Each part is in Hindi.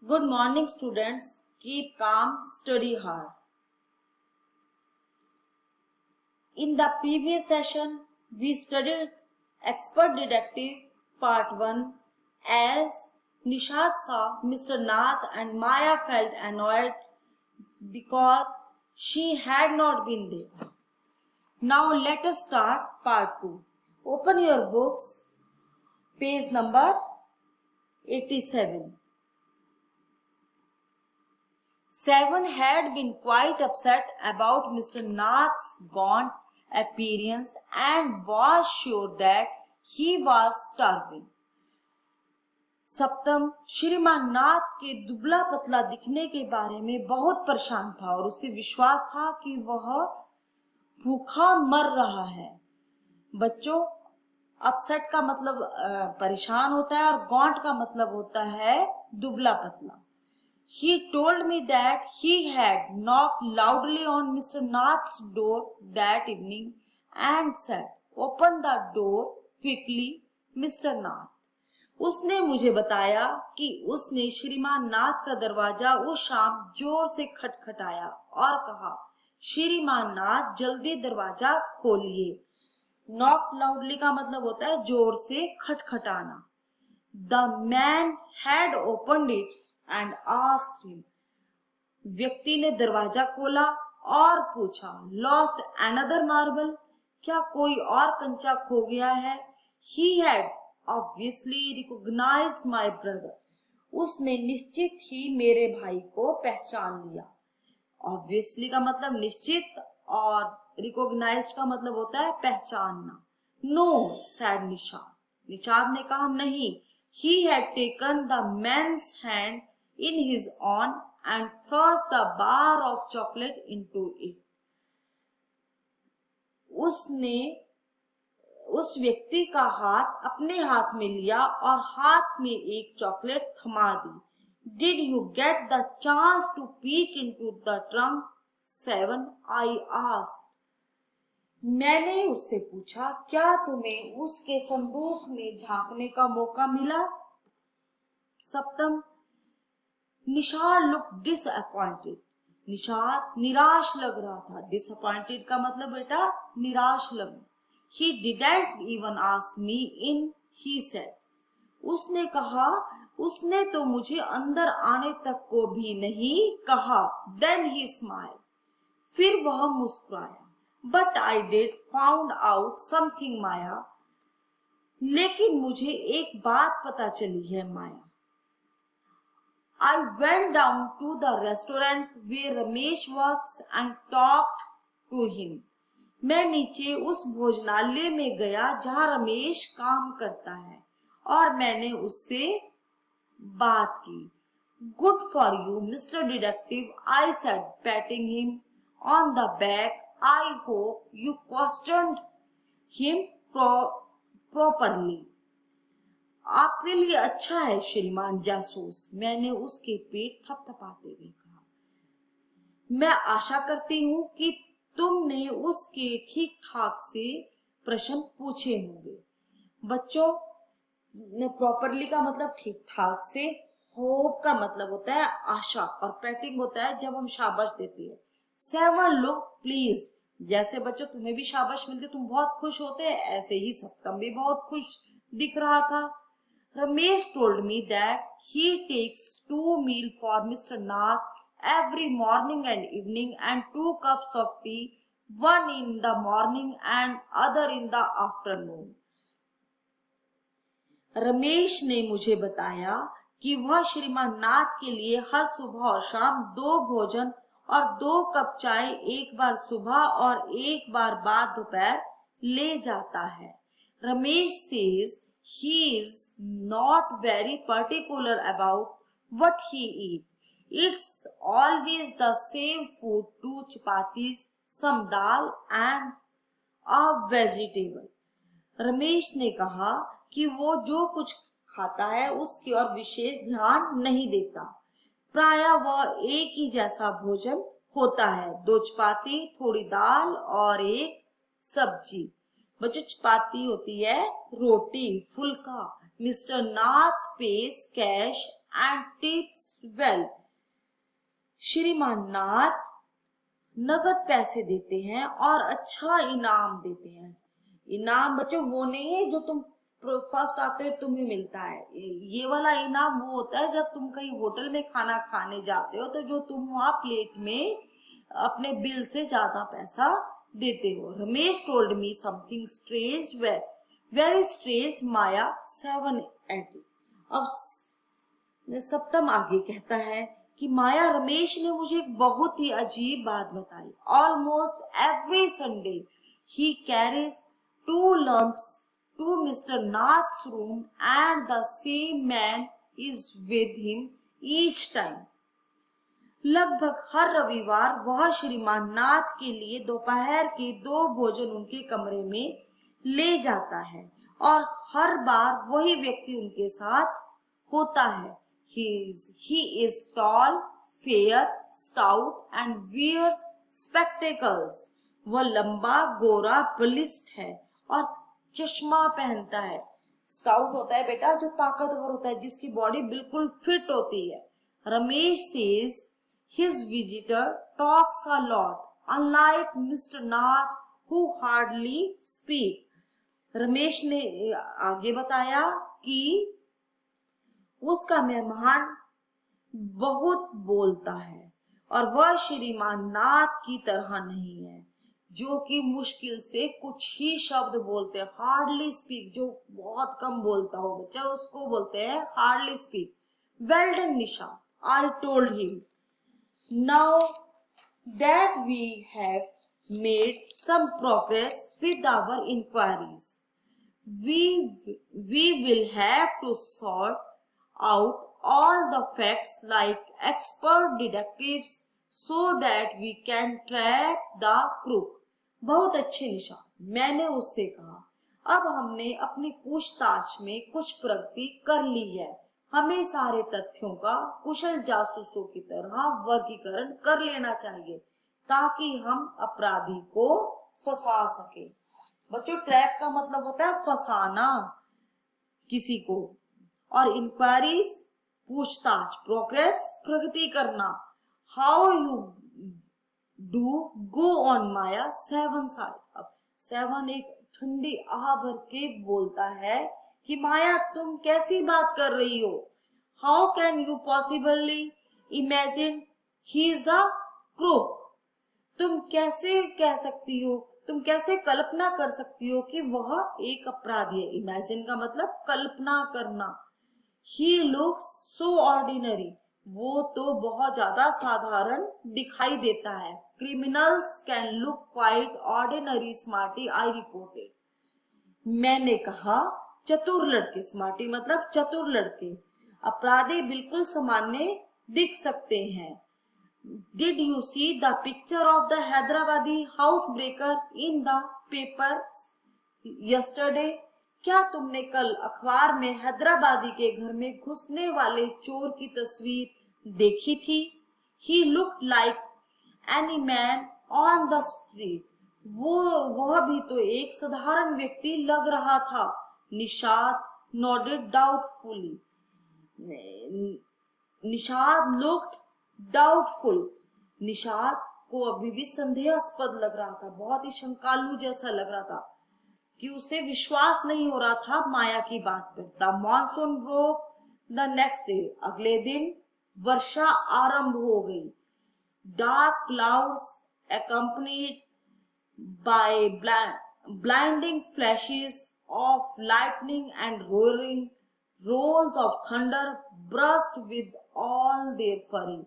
Good morning, students. Keep calm, study hard. In the previous session, we studied Expert Detective Part 1 as Nishad saw Mr. Nath and Maya felt annoyed because she had not been there. Now let us start Part 2. Open your books, page number 87. Seven had been quite upset about Mr. Nath's gaunt appearance and was sure that he was starving. सप्तम श्रीमान नाथ के दुबला पतला दिखने के बारे में बहुत परेशान था और उसे विश्वास था कि वह भूखा मर रहा है। बच्चों, अपसेट का मतलब परेशान होता है और गॉन्ट का मतलब होता है दुबला पतला। He told me that he had knocked loudly on Mr. Nath's door that evening and said, "Open the door quickly, Mr. Nath." उसने मुझे बताया कि उसने श्रीमान नाथ का दरवाजा उस शाम जोर से खटखटाया और कहा, श्रीमान नाथ जल्दी दरवाजा खोलिए। नॉक लाउडली का मतलब होता है जोर से खटखटाना। The man had opened it and asked him. व्यक्ति ने दरवाजा खोला और पूछा, Lost another marble? क्या कोई और कंचा खो गया है? He had obviously recognized my brother. उसने निश्चित ही मेरे भाई को पहचान लिया। Obviously का मतलब निश्चित और recognized का मतलब होता है पहचानना। No, said Nishad. निषाद ने कहा नहीं। He had taken the man's hand in his own and thrust the bar of chocolate into it. उसने उस व्यक्ति का हाथ अपने हाथ में लिया और हाथ में एक चॉकलेट थमा दी। Did you get the chance to peek into the trunk? 7, I asked. मैंने उससे पूछा, क्या तुम्हें उसके संदूक में झांकने का मौका मिला? सप्तम निषाद लुक डिसअपॉइंटेड। निषाद निराश लग रहा था। डिसअपॉइंटेड का मतलब बेटा निराश लगना। He didn't even ask me in, he said. उसने कहा, उसने तो मुझे अंदर आने तक को भी नहीं कहा। Then he smiled. फिर वह मुस्कुराया। But I did found out something, माया। लेकिन मुझे एक बात पता चली है माया। I went down to the restaurant where Ramesh works and talked to him. मैं नीचे उस भोजनालय में गया जहां रमेश काम करता है और मैंने उससे बात की। Good for you, Mr. Detective, I said, patting him on the back. I hope you questioned him properly. आपके लिए अच्छा है श्रीमान जासूस, मैंने उसके पेट थपथपाते हुए कहा। मैं आशा करती हूँ कि तुमने उसके ठीक ठाक से प्रश्न पूछे होंगे। बच्चों, प्रॉपरली का मतलब ठीक ठाक से, होप का मतलब होता है आशा और पैटिंग होता है जब हम शाबाश देते हैं। 7 लुक प्लीज। जैसे बच्चों तुम्हें भी शाबाश मिलती तुम बहुत खुश होते हैं, ऐसे ही सप्तम भी बहुत खुश दिख रहा था। Ramesh told me that he takes 2 meals for Mr. Nath every morning and evening and 2 cups of tea, one in the morning and other in the afternoon. Ramesh ने मुझे बताया कि वह श्रीमान नाथ के लिए हर सुबह और शाम 2 भोजन और 2 कप चाय एक बार सुबह और एक बार बाद दोपहर ले जाता है। Ramesh says he is not very particular about what he eats. It's always the same food, 2 chapatis, some dal and a vegetable. Ramesh ने कहा कि वो जो कुछ खाता है उसकी ओर विशेष ध्यान नहीं देता। प्रायः वह एक ही जैसा भोजन होता है, 2 चपाती, थोड़ी दाल और एक सब्जी। बच्चों चपाती होती है रोटी, फुल्का। Mister Nath page cache and tips well. श्रीमान नाथ नगद पैसे देते हैं और अच्छा इनाम देते हैं। इनाम बच्चों वो नहीं है जो तुम फर्स्ट आते हो तुम्हें मिलता है, ये वाला इनाम वो होता है जब तुम कहीं होटल में खाना खाने जाते हो तो जो तुम वहां प्लेट में अपने बिल से ज्यादा पैसा देते हो। Ramesh told me something strange, very strange माया 780। अब सप्तम आगे कहता है कि माया रमेश ने मुझे एक बहुत ही अजीब बात बताई। Almost every Sunday he carries 2 lumps to Mr. Nath's room and the same man is with him each time. लगभग हर रविवार वह श्रीमान नाथ के लिए दोपहर के 2 भोजन उनके कमरे में ले जाता है और हर बार वही व्यक्ति उनके साथ होता है। He is tall, fair, stout and wears spectacles. वह लंबा, गोरा, बलिष्ठ है और चश्मा पहनता है। स्टाउट होता है बेटा जो ताकतवर होता है, जिसकी बॉडी बिल्कुल फिट होती है। Ramesh says his visitor talks a lot, unlike Mr. Nath who hardly speak. Ramesh ने आगे बताया कि उसका मेहमान बहुत बोलता है और वह श्रीमान नाथ की तरह नहीं है जो कि मुश्किल से कुछ ही शब्द बोलते हैं। हार्डली स्पीक, जो बहुत कम बोलता हो बच्चा उसको बोलते हैं hardly speak. Well done Nisha, I told him, now that we have made some progress with our enquiries, we will have to sort out all the facts like expert detectives so that we can trap the crook. बहुत अच्छे निशा, मैंने उससे कहा अब हमने अपनी पूछताछ में कुछ प्रगति कर ली है। हमें सारे तथ्यों का कुशल जासूसों की तरह वर्गीकरण कर लेना चाहिए ताकि हम अपराधी को फंसा सके। बच्चों ट्रैप का मतलब होता है फंसाना किसी को, और इंक्वायरीज पूछताछ, प्रोग्रेस प्रगति करना। How you do go on Maya 7 side. अब 7 एक ठंडी आह भर के बोलता है कि माया तुम कैसी बात कर रही हो। How can you possibly imagine he is a crook. तुम कैसे कह सकती हो, तुम कैसे कल्पना कर सकती हो कि वह एक अपराधी है। इमेजिन का मतलब कल्पना करना। He looks so ordinary, वो तो बहुत ज्यादा साधारण दिखाई देता है। Criminals can look quite ordinary, smarty, I reported. मैंने कहा चतुर लड़के, स्मार्टी मतलब चतुर लड़के, अपराधी बिल्कुल सामान्य दिख सकते हैं। Did you see the picture of the Hyderabadi housebreaker in the paper yesterday? क्या तुमने कल अखबार में हैदराबादी के घर में घुसने वाले चोर की तस्वीर देखी थी? He looked like any man on the street. वह भी तो एक साधारण व्यक्ति लग रहा था। Nishad nodded doubtfully. Nishad looked doubtful. Nishad को अभी भी संदेहास्पद लग रहा था, बहुत ही शंकालु जैसा लग रहा था कि उसे विश्वास नहीं हो रहा था माया की बात पर। The monsoon broke the next day. अगले दिन वर्षा आरंभ हो गई। Dark clouds accompanied by blinding flashes of lightning and roaring rolls of thunder burst with all their fury,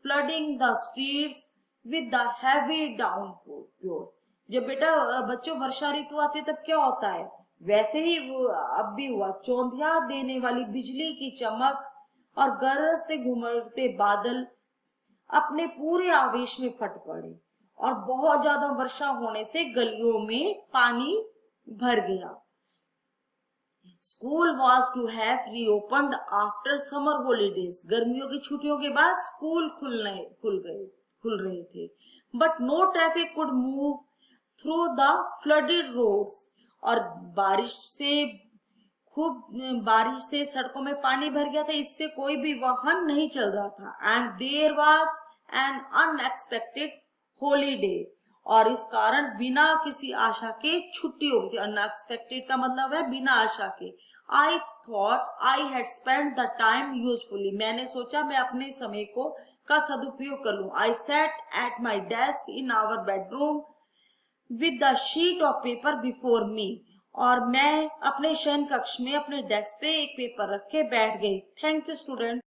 flooding the streets with the heavy downpour. जब बेटा बच्चों वर्षा ऋतु आती है तब क्या होता है, वैसे ही वो अब भी हुआ। चौंधिया देने वाली बिजली की चमक और गरजते घुमड़ते बादल अपने पूरे आवेश में फट पड़े और बहुत ज्यादा वर्षा होने से गलियों में पानी भर गया। School was to have reopened after summer holidays. गर्मियों की छुट्टियों के बाद स्कूल खुल रहे थे। But no traffic could move through the flooded roads. और बारिश से खूब बारिश से सड़कों में पानी भर गया था, इससे कोई भी वाहन नहीं चल रहा था। And there was an unexpected holiday, और इस कारण बिना किसी आशा के छुट्टी हो गई थी। अनएक्सपेक्टेड का मतलब है बिना आशा के। I thought I had spend the time usefully, मैंने सोचा मैं अपने समय को का सदुपयोग कर लूं। I set at my desk in our bedroom with the sheet of paper before me, और मैं अपने शयन कक्ष में अपने डेस्क पे एक पेपर रख के बैठ गई। Thank you student.